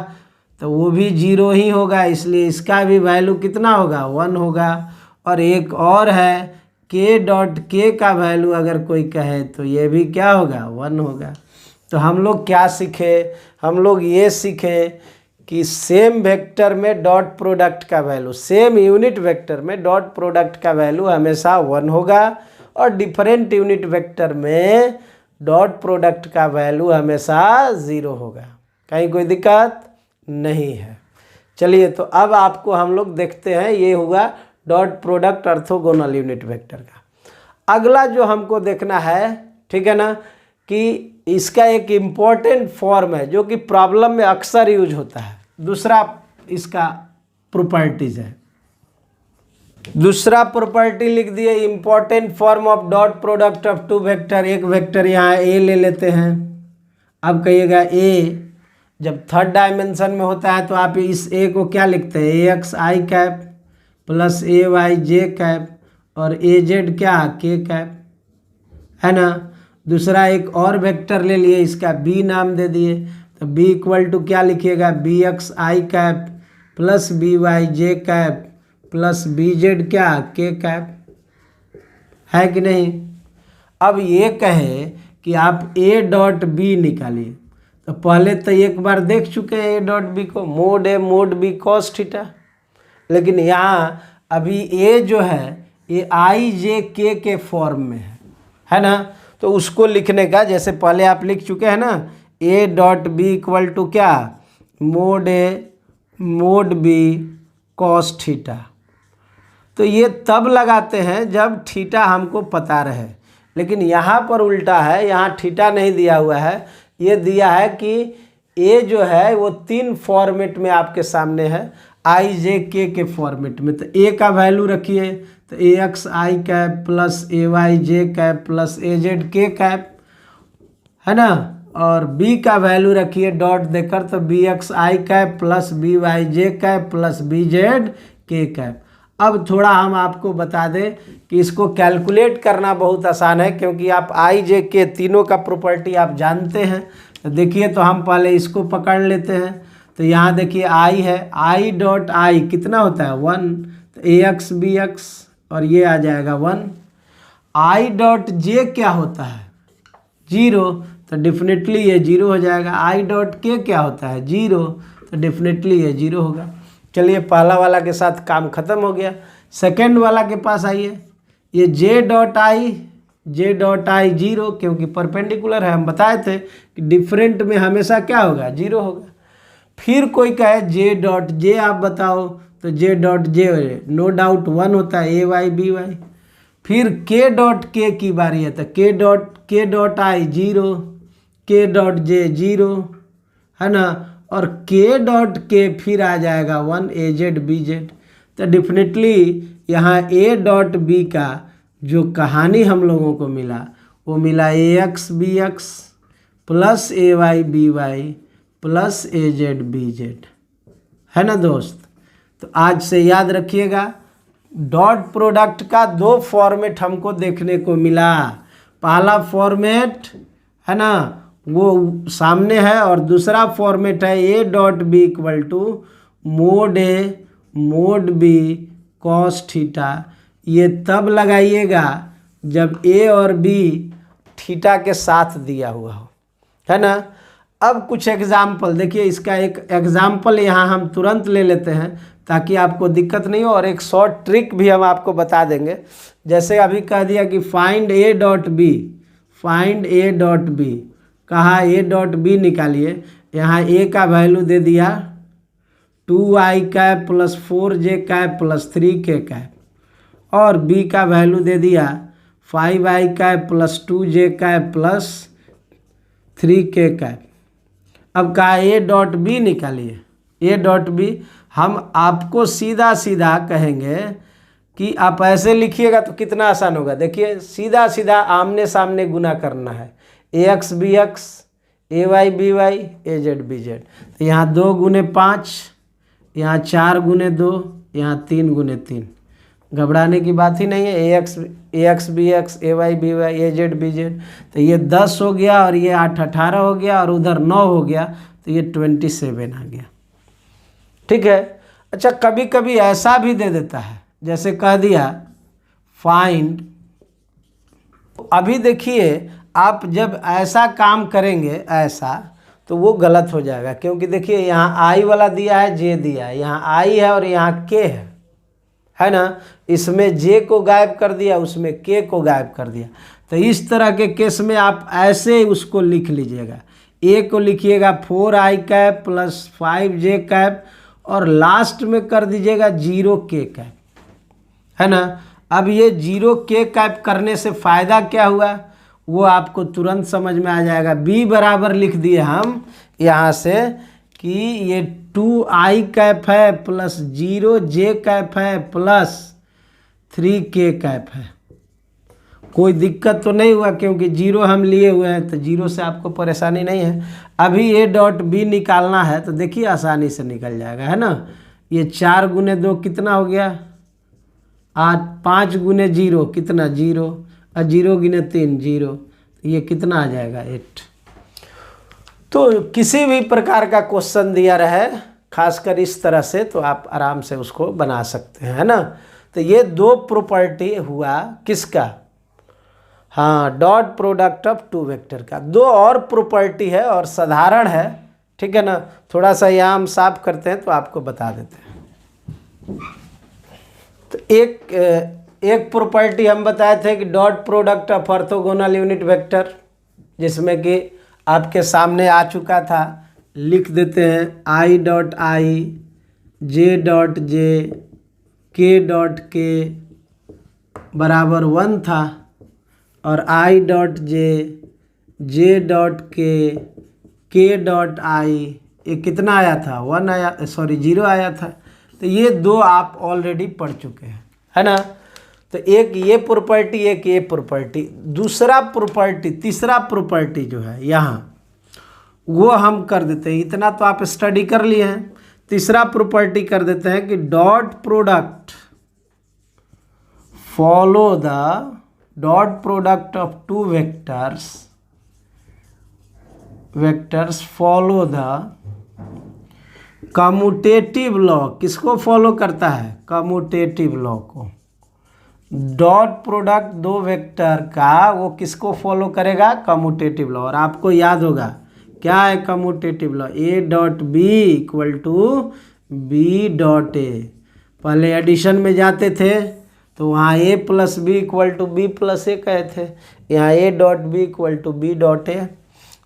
तो वो भी 0 ही होगा, इसलिए इसका भी वैल्यू कितना होगा, 1 होगा। और एक और है के डॉट के का वैल्यू अगर कोई कहे तो ये भी क्या होगा, 1 होगा। तो हम लोग क्या सीखे, हम लोग ये सीखे कि सेम वेक्टर में डॉट प्रोडक्ट का वैल्यू, सेम यूनिट वेक्टर में डॉट प्रोडक्ट का वैल्यू हमेशा 1 होगा और डिफरेंट यूनिट वेक्टर में डॉट प्रोडक्ट का वैल्यू हमेशा 0 होगा। कहीं कोई दिक्कत नहीं है। चलिए, तो अब आपको हम लोग देखते हैं, ये हुआ dot product orthogonal unit vector का। अगला जो हमको देखना है, ठीक है ना, कि इसका एक इम्पॉर्टेंट फॉर्म है जो कि प्रॉब्लम में अक्सर यूज होता है। दूसरा इसका प्रॉपर्टीज है, दूसरा प्रॉपर्टी लिख दिए, important form of dot product of two vector. एक वेक्टर यहाँ ए ले लेते हैं। अब कहिएगा ए जब थर्ड डायमेंशन में होता है तो आप इस ए को क्या लिखते हैं, ए X I cap plus A Y J cap और ए जेड क्या के कैप, है ना। दूसरा एक और वेक्टर ले लिए, इसका बी नाम दे दिए, तो बी इक्वल टू क्या लिखिएगा, B x I cap plus B Y J cap plus B Z क्या के कैप, है कि नहीं। अब ये कहे कि आप ए डॉट बी निकालिए, तो पहले तो एक बार देख चुके हैं ए डॉट बी को, mode A mod B cos theta. लेकिन यहाँ अभी ए जो है ये आई जे के फॉर्म में है ना। तो उसको लिखने का, जैसे पहले आप लिख चुके हैं ना, A dot B equal to क्या, mod A mod B cos theta. तो ये तब लगाते हैं जब थीटा हमको पता रहे। लेकिन यहाँ पर उल्टा है, यहाँ थीटा नहीं दिया हुआ है, ये दिया है कि ए जो है वो 3 फॉर्मेट में आपके सामने है, आई जे के फॉर्मेट में। तो ए का वैल्यू रखिए, तो ए X I cap plus A Y J cap plus A Z के कैप, है ना। और बी का वैल्यू रखिए डॉट देकर, तो B x I cap plus B Y J cap plus B Z के कैप। अब थोड़ा हम आपको बता दें कि इसको कैलकुलेट करना बहुत आसान है, क्योंकि आप आई जे के तीनों का प्रॉपर्टी आप जानते हैं। तो देखिए, तो हम पहले इसको पकड़ लेते हैं। तो यहाँ देखिए आई है, आई डॉट आई कितना होता है 1, तो ए एक्स बी एक्स और ये आ जाएगा 1। आई डॉट जे क्या होता है 0, तो डेफिनेटली ये 0 हो जाएगा। आई डॉट के क्या होता है 0, तो डेफिनेटली ये 0 होगा। चलिए, पहला वाला के साथ काम खत्म हो गया। सेकेंड वाला के पास आइए, ये जे डॉट आई 0, क्योंकि परपेंडिकुलर है, हम बताए थे कि डिफरेंट में हमेशा क्या होगा 0 होगा। फिर कोई कहे जे डॉट जे आप बताओ, तो J dot J no doubt 1 होता है, ए वाई बी वाई। फिर के डॉट के की बारी है, तो के डॉट आई 0, के डॉट जे 0, है ना। और के डॉट के फिर आ जाएगा 1, ए जेड बी जेड। तो डेफिनेटली यहाँ ए डॉट बी का जो कहानी हम लोगों को मिला, वो मिला ए X B X plus A Y B Y plus A Z B Z, है ना दोस्त। तो आज से याद रखिएगा, डॉट प्रोडक्ट का 2 फॉर्मेट हमको देखने को मिला। पहला फॉर्मेट है ना वो सामने है, और दूसरा फॉर्मेट है A dot B equal to mod A mod B cos theta. ये तब लगाइएगा जब ए और बी थीटा के साथ दिया हुआ हो, है ना। अब कुछ एग्जाम्पल देखिए, इसका एक एग्जाम्पल यहाँ हम तुरंत ले लेते हैं ताकि आपको दिक्कत नहीं हो, और एक शॉर्ट ट्रिक भी हम आपको बता देंगे। जैसे अभी कह दिया कि find A dot B, find A dot B, कहा ए डॉट बी निकालिए। यहाँ ए का वैल्यू दे दिया 2i cap plus 4j cap plus 3k cap, और बी का वैल्यू दे दिया 5i cap plus 2j cap plus 3k cap. अब कहा ए डॉट बी निकालिए। ए डॉट बी हम आपको सीधा सीधा कहेंगे कि आप ऐसे लिखिएगा तो कितना आसान होगा। देखिए, सीधा सीधा आमने सामने गुना करना है, ए एक्स बी एक्स, ए वाई बी वाई, ए जेड बी जेड। तो यहाँ 2 गुने 5, यहाँ 4 गुने 2, यहाँ 3 गुने 3। घबराने की बात ही नहीं है। ए एक्स बी एक्स, ए वाई बी वाई, ए जेड बी जेड। तो ये 10 हो गया, और ये 8 18 हो गया, और उधर 9 हो गया, तो ये 27 आ गया। ठीक है। अच्छा, कभी कभी ऐसा भी दे देता है, जैसे कह दिया फाइंड। अभी देखिए, आप जब ऐसा काम करेंगे ऐसा, तो वो गलत हो जाएगा, क्योंकि देखिए यहाँ आई वाला दिया है, जे दिया है, यहाँ आई है और यहाँ के है ना। इसमें जे को गायब कर दिया, उसमें के को गायब कर दिया। तो इस तरह के केस में आप ऐसे उसको लिख लीजिएगा। ए को लिखिएगा 4i cap plus 5j cap और लास्ट में कर दीजिएगा 0k कैप, है ना। अब ये 0k कैप करने से फ़ायदा क्या हुआ वो आपको तुरंत समझ में आ जाएगा। b बराबर लिख दिए हम यहाँ से कि ये 2i कैप है प्लस 0j कैप है प्लस 3k कैप है। कोई दिक्कत तो नहीं हुआ, क्योंकि 0 हम लिए हुए हैं, तो 0 से आपको परेशानी नहीं है। अभी a डॉट b निकालना है तो देखिए आसानी से निकल जाएगा, है ना। ये 4 गुने 2 कितना हो गया 8, 5 गुने 0 कितना 0 और 0 गुने 3 0, ये कितना आ जाएगा 8। तो किसी भी प्रकार का क्वेश्चन दिया रहे खासकर इस तरह से, तो आप आराम से उसको बना सकते हैं, है ना। तो ये 2 प्रॉपर्टी हुआ किसका, हाँ, डॉट प्रोडक्ट ऑफ 2 वेक्टर का। 2 और प्रॉपर्टी है और साधारण है, ठीक है ना। थोड़ा सा यहाँ हम साफ करते हैं तो आपको बता देते हैं। तो एक प्रॉपर्टी हम बताए थे कि dot product of orthogonal unit vector, जिसमें कि आपके सामने आ चुका था, लिख देते हैं i dot I, J dot जे, के डॉट के बराबर 1 था और i dot J, J dot के डॉट आई ये कितना आया था 1 आया, सॉरी 0 आया था। तो ये 2 आप ऑलरेडी पढ़ चुके हैं, है ना। तो एक ये प्रॉपर्टी, एक ये प्रॉपर्टी। दूसरा प्रॉपर्टी, तीसरा प्रॉपर्टी जो है यहाँ वो हम कर देते हैं। इतना तो आप स्टडी कर लिए हैं। तीसरा प्रॉपर्टी कर देते हैं कि dot product follow the dot product of 2 vectors follow the commutative law. किसको फॉलो करता है, कम्यूटेटिव लॉ को। डॉट प्रोडक्ट 2 वेक्टर का वो किसको फॉलो करेगा, कम्यूटेटिव लॉ। और आपको याद होगा क्या है commutative law, A dot B equal to B dot A. पहले एडिशन में जाते थे तो वहाँ A plus B equal to B plus A कहे थे, यहाँ A dot B equal to B dot A.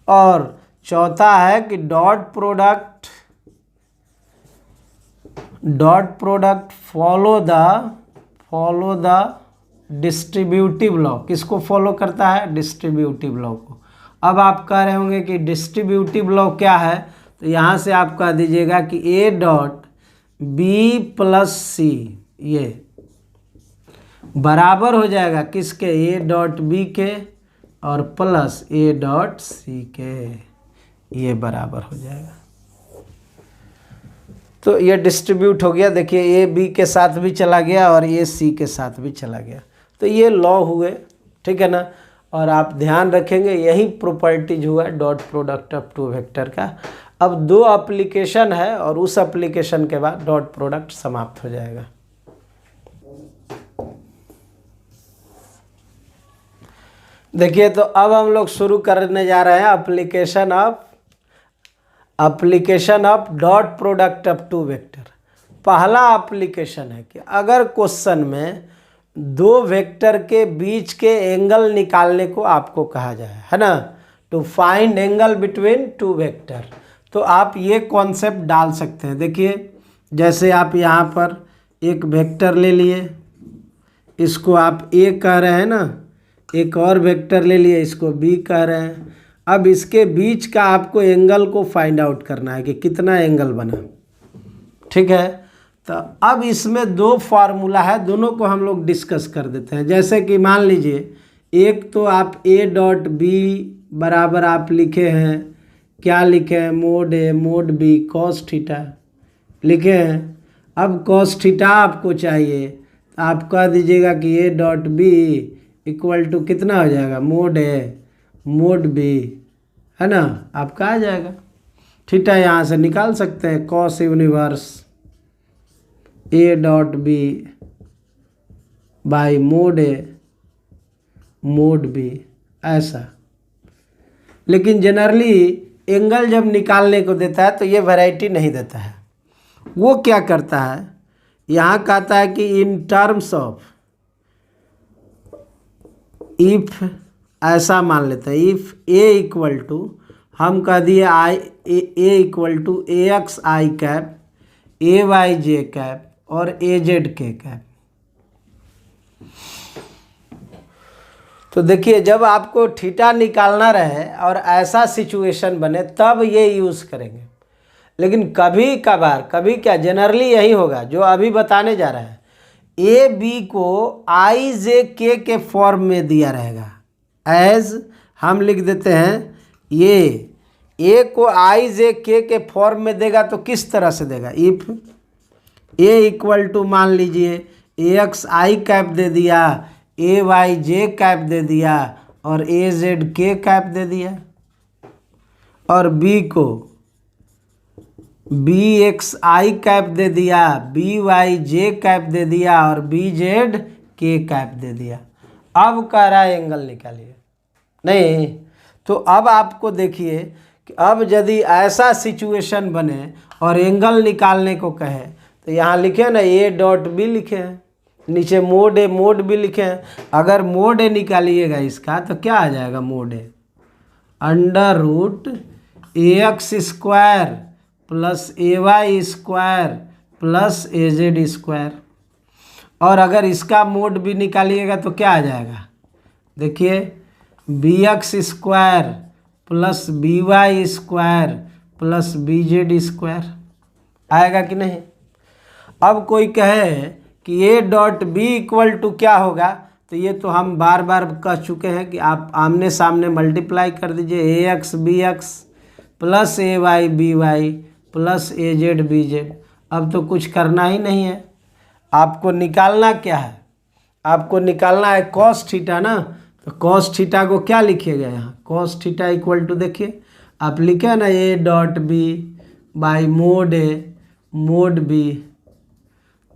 और चौथा है कि dot product follow the distributive law. किसको फॉलो करता है, डिस्ट्रीब्यूटिव लॉ को। अब आप कह रहे होंगे कि डिस्ट्रीब्यूटिव लॉ क्या है, तो यहाँ से आप कह दीजिएगा कि ए डॉट बी प्लस सी ये बराबर हो जाएगा किसके, ए डॉट बी के और प्लस ए डॉट सी के, ये बराबर हो जाएगा। तो ये डिस्ट्रीब्यूट हो गया। देखिए ए बी के साथ भी चला गया और ये सी के साथ भी चला गया। तो ये लॉ हुए, ठीक है ना। और आप ध्यान रखेंगे यही प्रॉपर्टीज हुआ डॉट प्रोडक्ट ऑफ 2 वेक्टर का। अब 2 एप्लीकेशन है और उस एप्लीकेशन के बाद डॉट प्रोडक्ट समाप्त हो जाएगा। देखिए तो अब हम लोग शुरू करने जा रहे हैं application of dot product of 2 vector. पहला एप्लीकेशन है कि अगर क्वेश्चन में 2 वेक्टर के बीच के एंगल निकालने को आपको कहा जाए, है ना, to find angle between 2 vector, तो आप ये कॉन्सेप्ट डाल सकते हैं। देखिए जैसे आप यहाँ पर एक वेक्टर ले लिए, इसको आप ए कह रहे हैं ना, एक और वेक्टर ले लिए इसको बी कह रहे हैं। अब इसके बीच का आपको एंगल को फाइंड आउट करना है कि कितना एंगल बना, ठीक है। तो अब इसमें 2 फार्मूला है, दोनों को हम लोग डिस्कस कर देते हैं। जैसे कि मान लीजिए एक तो आप ए डॉट बी बराबर आप लिखे हैं, क्या लिखे हैं, mode A mod B cos theta लिखे हैं। अब कॉस थीटा आपको चाहिए, तो आप कह दीजिएगा कि A dot B equal to कितना हो जाएगा, मोड ए मोड बी, है ना, आपका आ जाएगा। थीटा यहाँ से निकाल सकते हैं, cos inverse A dot B by mod A mod B, ऐसा लेकिन जनरली एंगल जब निकालने को देता है तो ये वैरायटी नहीं देता है। वो क्या करता है, यहाँ कहता है कि इन टर्म्स ऑफ, इफ ऐसा मान लेते हैं, इफ ए इक्वल टू, हम कह दिए A equal to A X I cap, A Y J cap और ए जेड के कैप। तो देखिए जब आपको थीटा निकालना रहे और ऐसा सिचुएशन बने तब ये यूज़ करेंगे। लेकिन कभी कभार, कभी क्या, जनरली यही होगा जो अभी बताने जा रहा है। ए बी को आई जे के फॉर्म में दिया रहेगा। एज हम लिख देते हैं, ये ए को आई जे के फॉर्म में देगा तो किस तरह से देगा। इफ ए इक्वल टू मान लीजिए ए एक्स आई कैप दे दिया, ए वाई जे कैप दे दिया और ए जेड के कैप दे दिया, और बी को बी एक्स आई कैप दे दिया, बी वाई जे कैप दे दिया और बी जेड के कैप दे दिया। अब कह रहा है एंगल निकालिए। नहीं, तो अब आपको देखिए कि अब यदि ऐसा सिचुएशन बने और एंगल निकालने को कहे तो यहाँ लिखे ना ए डॉट बी लिखे हैं, नीचे मोड ए मोड बी लिखे हैं। अगर मोड ए निकालिएगा इसका तो क्या आ जाएगा, mode A under root A X square plus A Y square plus A Z square. और अगर इसका मोड भी निकालिएगा तो क्या आ जाएगा, देखिए B x square plus B y square plus B z square आएगा कि नहीं। अब कोई कहे कि A dot B equal to क्या होगा, तो ये तो हम बार बार कह चुके हैं कि आप आमने सामने मल्टीप्लाई कर दीजिए, ए X B X plus A Y B Y plus A Z B Z. अब तो कुछ करना ही नहीं है, आपको निकालना क्या है, आपको निकालना है कॉस थीटा ना। तो कॉस थीटा को क्या लिखिएगा यहाँ, कॉस थीटा इक्वल टू, देखिए आप लिखे ना A dot B by mod A mod B,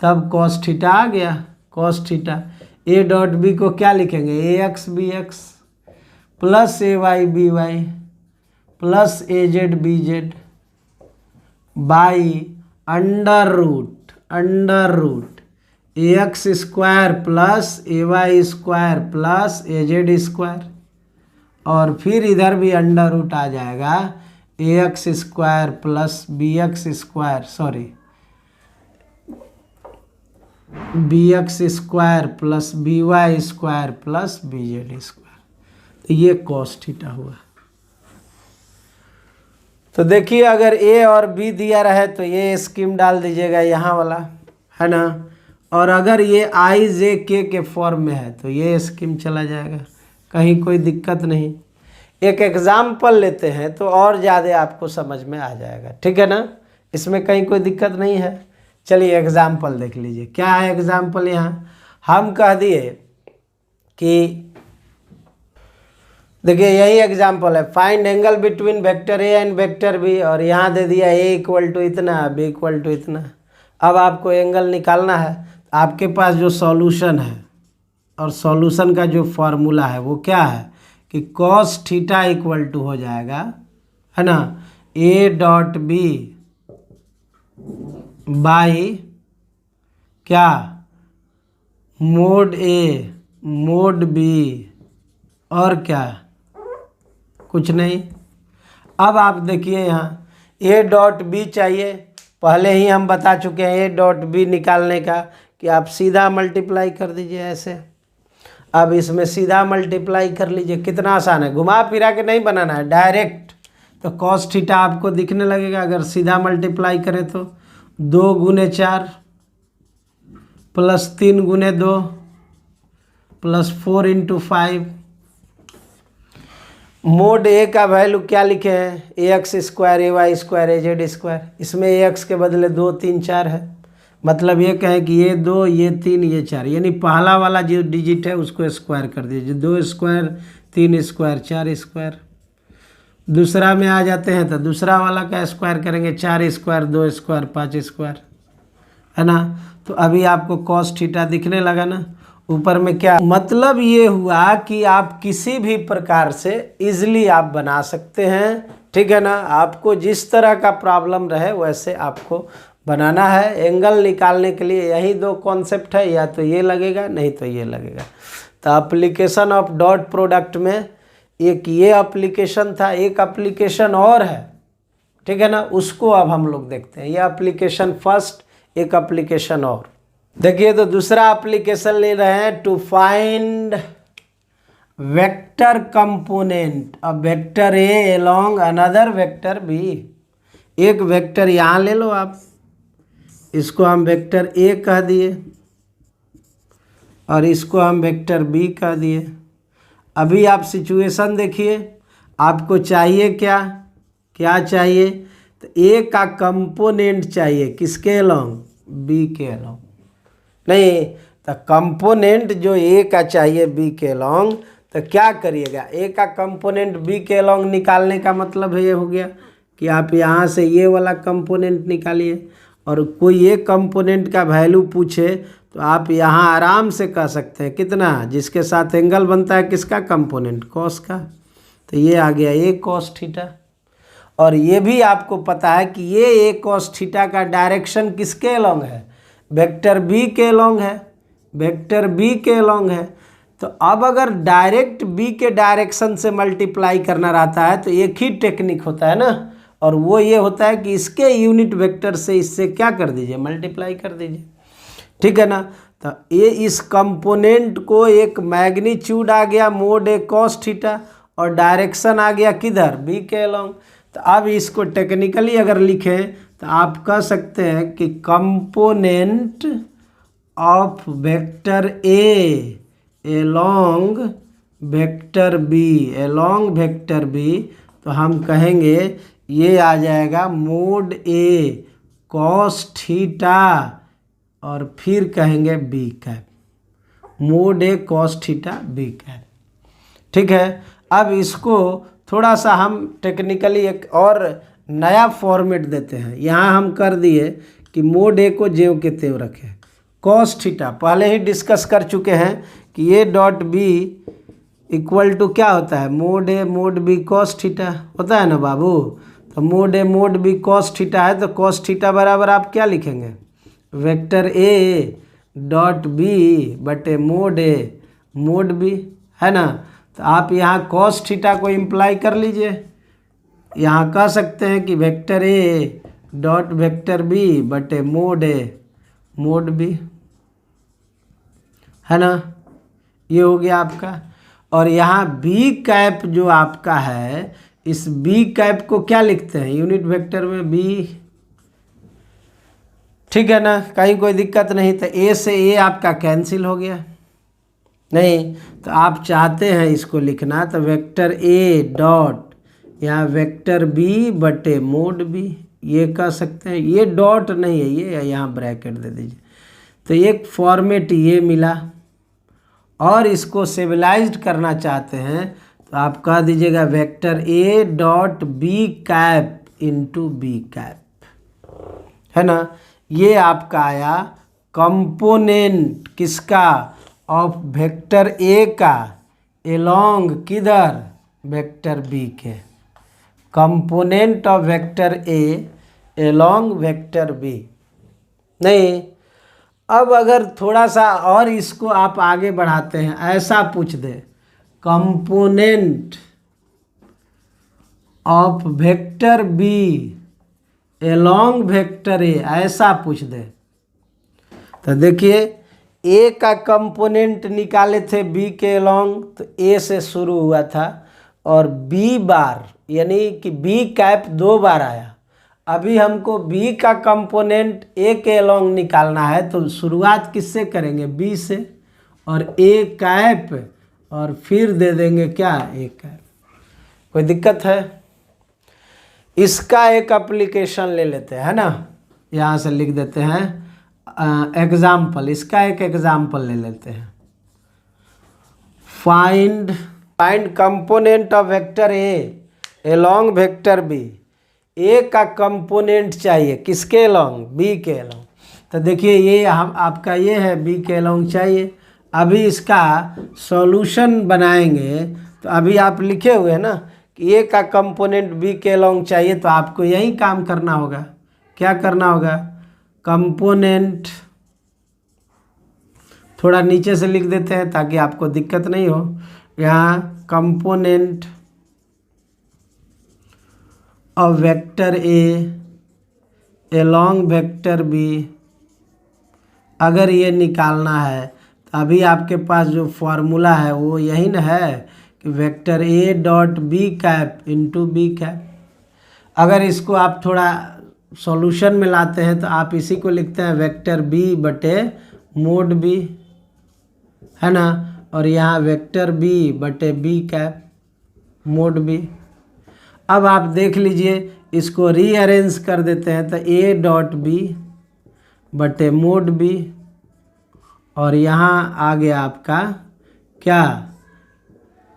तब कॉस थीटा आ गया। Cos theta A dot B को क्या लिखेंगे, A X B X plus A Y B Y plus A Z B Z by under root A X square plus A Y square plus A Z square, और फिर इधर भी under root आ जाएगा A X square plus B x square, sorry B x square plus B y square plus B z square. तो ये cos theta हुआ। तो देखिए अगर ए और बी दिया रहे तो ये स्कीम डाल दीजिएगा यहाँ वाला, है ना। और अगर ये आई जे के फॉर्म में है तो ये स्कीम चला जाएगा, कहीं कोई दिक्कत नहीं। एक एग्जाम्पल लेते हैं तो और ज़्यादा आपको समझ में आ जाएगा, ठीक है ना, इसमें कहीं कोई दिक्कत नहीं है। चलिए एग्जाम्पल देख लीजिए, क्या है एग्जाम्पल। यहाँ हम कह दिए कि देखिए यही एग्जाम्पल है, find angle between vector A and vector B, और यहाँ दे दिया ए इक्वल टू इतना, बी इक्वल टू इतना। अब आपको एंगल निकालना है, आपके पास जो सॉल्यूशन है और सॉल्यूशन का जो फॉर्मूला है वो क्या है कि कॉस थीटा इक्वल टू हो जाएगा, है ना, ए डॉट बी बाई क्या, मोड ए मोड बी, और क्या, कुछ नहीं। अब आप देखिए यहाँ ए डॉट बी चाहिए, पहले ही हम बता चुके हैं ए डॉट बी निकालने का कि आप सीधा मल्टीप्लाई कर दीजिए ऐसे। अब इसमें सीधा मल्टीप्लाई कर लीजिए, कितना आसान है, घुमा फिरा के नहीं बनाना है, डायरेक्ट। तो कॉस थीटा आपको दिखने लगेगा अगर सीधा मल्टीप्लाई करें तो 2 गुने 4 प्लस 3 गुने 2 प्लस 4 इंटू 5। मोड ए का वैल्यू क्या लिखे हैं, ए एक्स स्क्वायर ए वाई स्क्वायर ए जेड स्क्वायर। इसमें ए एक्स के बदले 2 3 4 है, मतलब ये कहें कि ये 2 ये 3 ये 4, यानी पहला वाला जो डिजिट है उसको स्क्वायर कर दीजिए, 2 स्क्वायर 3 स्क्वायर 4 स्क्वायर। दूसरा में आ जाते हैं तो दूसरा वाला का स्क्वायर करेंगे, 4 स्क्वायर 2 स्क्वायर 5 स्क्वायर, है ना। तो अभी आपको कॉस थीटा दिखने लगा ना, ऊपर में क्या मतलब ये हुआ कि आप किसी भी प्रकार से इजीली आप बना सकते हैं, ठीक है ना। आपको जिस तरह का प्रॉब्लम रहे वैसे आपको बनाना है। एंगल निकालने के लिए यही दो कॉन्सेप्ट है, या तो ये लगेगा नहीं तो ये लगेगा। तो एप्लीकेशन ऑफ डॉट प्रोडक्ट में एक ये एप्लीकेशन था, एक एप्लीकेशन और है, ठीक है ना, उसको अब हम लोग देखते हैं। ये एप्लीकेशन फर्स्ट, एक एप्लीकेशन और देखिए। तो दूसरा एप्लीकेशन ले रहे हैं to find vector component of vector A along another vector B. एक वेक्टर यहाँ ले लो आप, इसको हम वेक्टर ए कह दिए और इसको हम वेक्टर बी कह दिए। अभी आप सिचुएशन देखिए, आपको चाहिए क्या क्या चाहिए, तो ए का कंपोनेंट चाहिए, किसके एलोंग, बी के एलोंग। नहीं तो कंपोनेंट जो ए का चाहिए बी के एलोंग, तो क्या करिएगा, ए का कंपोनेंट बी के एलोंग निकालने का मतलब है ये हो गया कि आप यहाँ से ये वाला कंपोनेंट निकालिए, और कोई एक कंपोनेंट का वैल्यू पूछे तो आप यहाँ आराम से कह सकते हैं कितना, जिसके साथ एंगल बनता है किसका, कंपोनेंट कॉस का। तो ये आ गया ए कॉस थीटा। और ये भी आपको पता है कि ये ए कॉस थीटा का डायरेक्शन किसके एलोंग है, वेक्टर बी के एलोंग है, वेक्टर बी के एलोंग है। तो अब अगर डायरेक्ट बी के डायरेक्शन से मल्टीप्लाई करना रहता है तो एक ही टेक्निक होता है ना, और वो ये होता है कि इसके यूनिट वेक्टर से इससे क्या कर दीजिए, मल्टीप्लाई कर दीजिए, ठीक है ना। तो ये इस कंपोनेंट को एक मैग्नीट्यूड आ गया मोड ए कॉस थीटा, और डायरेक्शन आ गया किधर, बी के एलोंग। तो अब इसको टेक्निकली अगर लिखें तो आप कह सकते हैं कि component of vector A along vector B, along vector B, तो हम कहेंगे ये आ जाएगा मोड ए कॉस थीटा, और फिर कहेंगे बी कैप, मोड ए कॉस थीटा बी कैप, ठीक है। अब इसको थोड़ा सा हम टेक्निकली एक और नया फॉर्मेट देते हैं। यहाँ हम कर दिए कि मोड ए को ज्यों के त्यों रखें, कॉस थीटा पहले ही डिस्कस कर चुके हैं कि ये डॉट बी इक्वल टू क्या होता है, mode A mod B cos theta होता है ना बाबू। तो mode A mod B cos theta है, तो कॉस थीटा बराबर आप क्या लिखेंगे, वेक्टर ए डॉट बी बटे मोड ए मोड बी, है ना। तो आप यहाँ कॉस थीटा को इम्प्लाई कर लीजिए, यहाँ कह सकते हैं कि vector A dot vector B बटे मोड ए मोड बी, है ना, ये हो गया आपका। और यहाँ बी कैप जो आपका है, इस बी कैप को क्या लिखते हैं, यूनिट वेक्टर में बी, ठीक है ना, कहीं कोई दिक्कत नहीं। तो ए से ए आपका कैंसिल हो गया, नहीं तो आप चाहते हैं इसको लिखना, तो वेक्टर ए डॉट यहाँ वेक्टर बी बटे मोड बी, ये कह सकते हैं। ये डॉट नहीं है, ये यहाँ ब्रैकेट दे दीजिए। तो एक फॉर्मेट ये मिला, और इसको सिविलाइज्ड करना चाहते हैं तो आप कह दीजिएगा vector A dot B cap into B cap, है ना। ये आपका आया कंपोनेंट किसका, ऑफ वेक्टर ए का एलोंग किधर, वेक्टर बी के, component of vector A along vector B. नहीं अब अगर थोड़ा सा और इसको आप आगे बढ़ाते हैं, ऐसा पूछ दे component of vector B along vector A, ऐसा पूछ दे, तो देखिए ए का कंपोनेंट निकाले थे बी के एलोंग, तो ए से शुरू हुआ था, और बी बार यानी कि बी कैप 2 बार आया। अभी हमको बी का कंपोनेंट ए के एलोंग निकालना है, तो शुरुआत किससे करेंगे, बी से, और ए कैप, और फिर दे देंगे क्या, ए कैप। कोई दिक्कत है, इसका एक एप्लीकेशन ले लेते हैं, है ना, यहाँ से लिख देते हैं एग्जाम्पल, इसका एक एग्जाम्पल ले लेते हैं। Find component of vector A along vector B, A का कंपोनेंट चाहिए किसके एलोंग, बी के एलोंग। तो देखिए ये हम आपका ये है बी के एलोंग चाहिए, अभी इसका सॉल्यूशन बनाएंगे तो अभी आप लिखे हुए हैं ना कि ए का कंपोनेंट बी के अलोंग चाहिए, तो आपको यही काम करना होगा। क्या करना होगा? कंपोनेंट, थोड़ा नीचे से लिख देते हैं ताकि आपको दिक्कत नहीं हो। यहाँ component of vector A along vector B, अगर ये निकालना है तो अभी आपके पास जो फॉर्मूला है वो यही ना है कि vector A dot B cap into B cap. अगर इसको आप थोड़ा सॉल्यूशन में लाते हैं तो आप इसी को लिखते हैं वेक्टर बी बटे मोड बी, है ना, और यहाँ वेक्टर बी बटे बी कैप मोड बी। अब आप देख लीजिए, इसको रीअरेंज कर देते हैं तो ए डॉट बी बटे मोड बी, और यहाँ आ गया आपका क्या?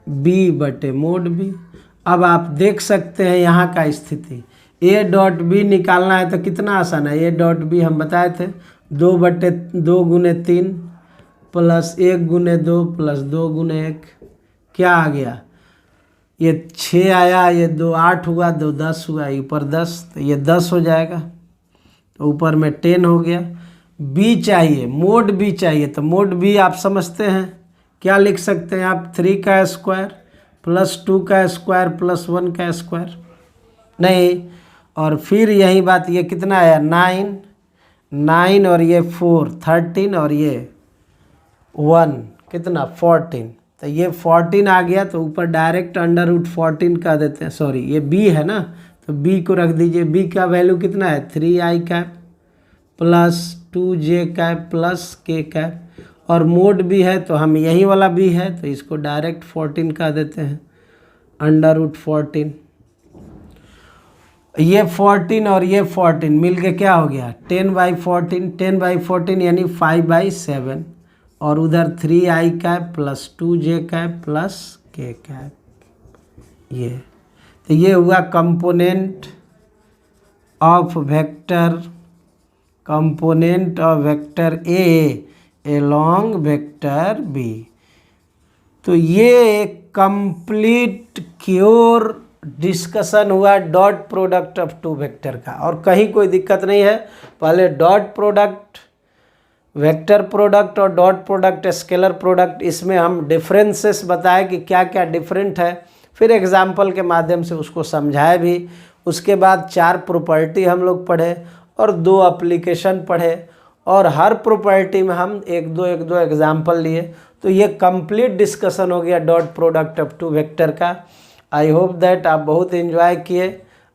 बी बटे मोड बी। अब आप देख सकते हैं यहाँ का स्थिति, ए डॉट बी निकालना है तो कितना आसान है। ए डॉट बी हम बताए थे 2/2 गुने 3 प्लस 1 गुने 2 प्लस 2 गुने 1, क्या आ गया? ये 6 आया, ये 2 8 हुआ, 2 10 हुआ, ऊपर 10, तो ये 10 हो जाएगा, तो ऊपर में 10 हो गया। बी चाहिए, मोड बी चाहिए, तो मोड बी आप समझते हैं, क्या लिख सकते हैं आप? 3 का स्क्वायर प्लस 2 का स्क्वायर प्लस 1 का स्क्वायर, नहीं, और फिर यही बात, ये कितना आया? 9 और ये 4 13 और ये 1 कितना? 14, तो ये 14 आ गया, तो ऊपर डायरेक्ट अंडर रूट 14 कर देते हैं। सॉरी, ये बी है ना, तो बी को रख दीजिए। बी का वैल्यू कितना है? 3i cap plus 2j cap plus k cap, और मोड बी है तो हम यही वाला बी है तो इसको डायरेक्ट 14 कर देते हैं, अंडर रूट 14। ये 14 और ये 14 मिल के क्या हो गया? 10/14, 10/14 यानी 5/7, और उधर 3i cap plus 2j cap plus k cap. ये तो ये हुआ component of vector, component of vector A along vector B. तो ये एक कंप्लीट क्योर डिस्कशन हुआ dot product of two vector का, और कहीं कोई दिक्कत नहीं है। पहले डॉट प्रोडक्ट, वेक्टर प्रोडक्ट और डॉट प्रोडक्ट, स्केलर प्रोडक्ट, इसमें हम डिफरेंसेस बताए कि क्या क्या डिफरेंट है, फिर एग्जाम्पल के माध्यम से उसको समझाए भी। उसके बाद 4 प्रॉपर्टी हम लोग पढ़े और 2 एप्लीकेशन पढ़े, और हर प्रॉपर्टी में हम एक दो एग्जाम्पल लिए। तो ये कंप्लीट डिस्कशन हो गया dot product of two vector का। आई होप दैट आप बहुत एंजॉय किए।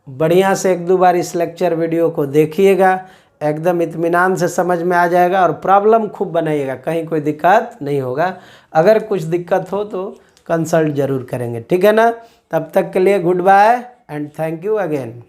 बढ़िया से 1-2 बार इस लेक्चर वीडियो को देखिएगा, एकदम इत्मीनान से समझ में आ जाएगा, और प्रॉब्लम खूब बनाइएगा, कहीं कोई दिक्कत नहीं होगा। अगर कुछ दिक्कत हो तो कंसल्ट ज़रूर करेंगे, ठीक है ना। तब तक के लिए goodbye and thank you again.